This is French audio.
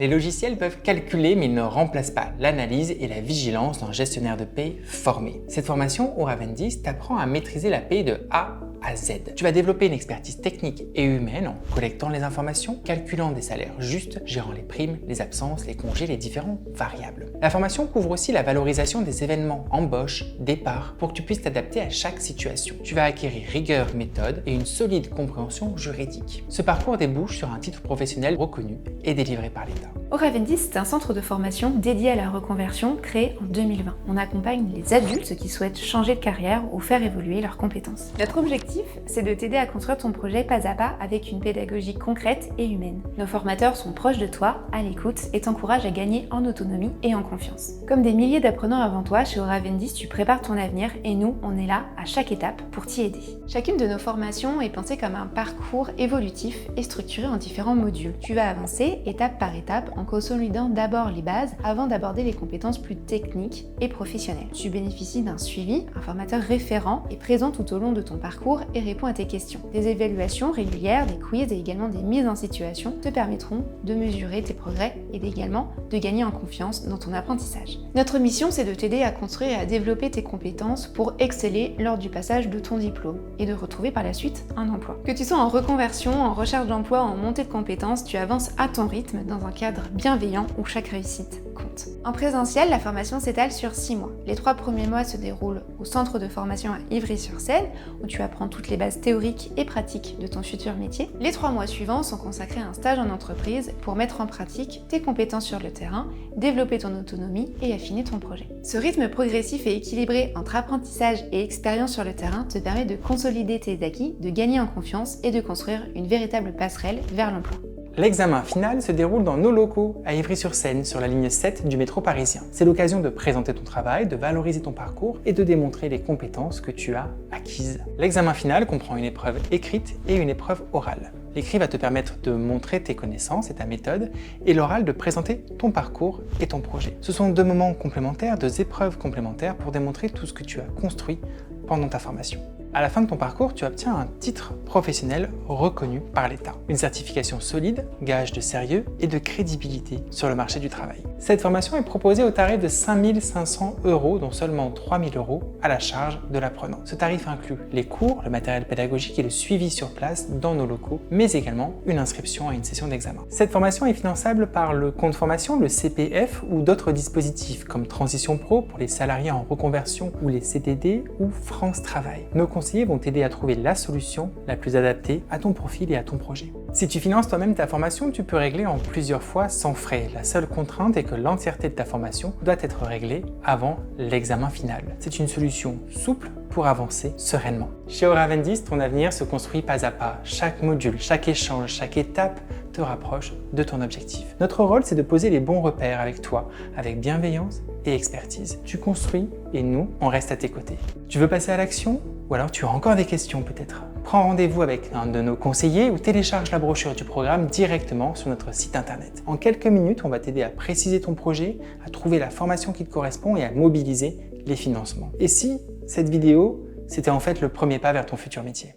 Les logiciels peuvent calculer mais ils ne remplacent pas l'analyse et la vigilance d'un gestionnaire de paie formé. Cette formation Aura 20 t'apprend à maîtriser la paie de A à Z. Tu vas développer une expertise technique et humaine en collectant les informations, calculant des salaires justes, gérant les primes, les absences, les congés, les différentes variables. La formation couvre aussi la valorisation des événements, embauche, départ, pour que tu puisses t'adapter à chaque situation. Tu vas acquérir rigueur, méthode et une solide compréhension juridique. Ce parcours débouche sur un titre professionnel reconnu et délivré par l'État. Aura 20 est un centre de formation dédié à la reconversion créé en 2020. On accompagne les adultes qui souhaitent changer de carrière ou faire évoluer leurs compétences. Notre objectif, c'est de t'aider à construire ton projet pas à pas avec une pédagogie concrète et humaine. Nos formateurs sont proches de toi, à l'écoute et t'encouragent à gagner en autonomie et en confiance. Comme des milliers d'apprenants avant toi, chez Aura 20, tu prépares ton avenir et nous, on est là à chaque étape pour t'y aider. Chacune de nos formations est pensée comme un parcours évolutif et structuré en différents modules. Tu vas avancer étape par étape en consolidant d'abord les bases avant d'aborder les compétences plus techniques et professionnelles. Tu bénéficies d'un suivi, un formateur référent est présent tout au long de ton parcours et répond à tes questions. Des évaluations régulières, des quiz et également des mises en situation te permettront de mesurer tes progrès et également de gagner en confiance dans ton apprentissage. Notre mission, c'est de t'aider à construire et à développer tes compétences pour exceller lors du passage de ton diplôme et de retrouver par la suite un emploi. Que tu sois en reconversion, en recherche d'emploi, en montée de compétences, tu avances à ton rythme dans un cadre bienveillant où chaque réussite compte. En présentiel, la formation s'étale sur 6 mois. Les 3 premiers mois se déroulent au centre de formation à Ivry-sur-Seine, où tu apprends toutes les bases théoriques et pratiques de ton futur métier. Les 3 mois suivants sont consacrés à un stage en entreprise pour mettre en pratique tes compétences sur le terrain, développer ton autonomie et affiner ton projet. Ce rythme progressif et équilibré entre apprentissage et expérience sur le terrain te permet de consolider tes acquis, de gagner en confiance et de construire une véritable passerelle vers l'emploi. L'examen final se déroule dans nos locaux à Ivry-sur-Seine sur la ligne 7 du métro parisien. C'est l'occasion de présenter ton travail, de valoriser ton parcours et de démontrer les compétences que tu as acquises. L'examen final comprend une épreuve écrite et une épreuve orale. L'écrit va te permettre de montrer tes connaissances et ta méthode, et l'oral de présenter ton parcours et ton projet. Ce sont 2 moments complémentaires, 2 épreuves complémentaires pour démontrer tout ce que tu as construit pendant ta formation. À la fin de ton parcours, tu obtiens un titre professionnel reconnu par l'État. Une certification solide, gage de sérieux et de crédibilité sur le marché du travail. Cette formation est proposée au tarif de 5 500 €, dont seulement 3 000 € à la charge de l'apprenant. Ce tarif inclut les cours, le matériel pédagogique et le suivi sur place dans nos locaux, mais également une inscription à une session d'examen. Cette formation est finançable par le compte formation, le CPF ou d'autres dispositifs comme Transition Pro pour les salariés en reconversion ou les CDD ou France Travail. Nos conseillers vont t'aider à trouver la solution la plus adaptée à ton profil et à ton projet. Si tu finances toi-même ta formation, tu peux régler en plusieurs fois sans frais. La seule contrainte est que l'entièreté de ta formation doit être réglée avant l'examen final. C'est une solution souple pour avancer sereinement. Chez Aura 20, ton avenir se construit pas à pas. Chaque module, chaque échange, chaque étape te rapproche de ton objectif. Notre rôle, c'est de poser les bons repères avec toi, avec bienveillance et expertise. Tu construis et nous, on reste à tes côtés. Tu veux passer à l'action? Ou alors tu as encore des questions peut-être? Prends rendez-vous avec un de nos conseillers ou télécharge la brochure du programme directement sur notre site internet. En quelques minutes, on va t'aider à préciser ton projet, à trouver la formation qui te correspond et à mobiliser les financements. Et si cette vidéo, c'était en fait le premier pas vers ton futur métier?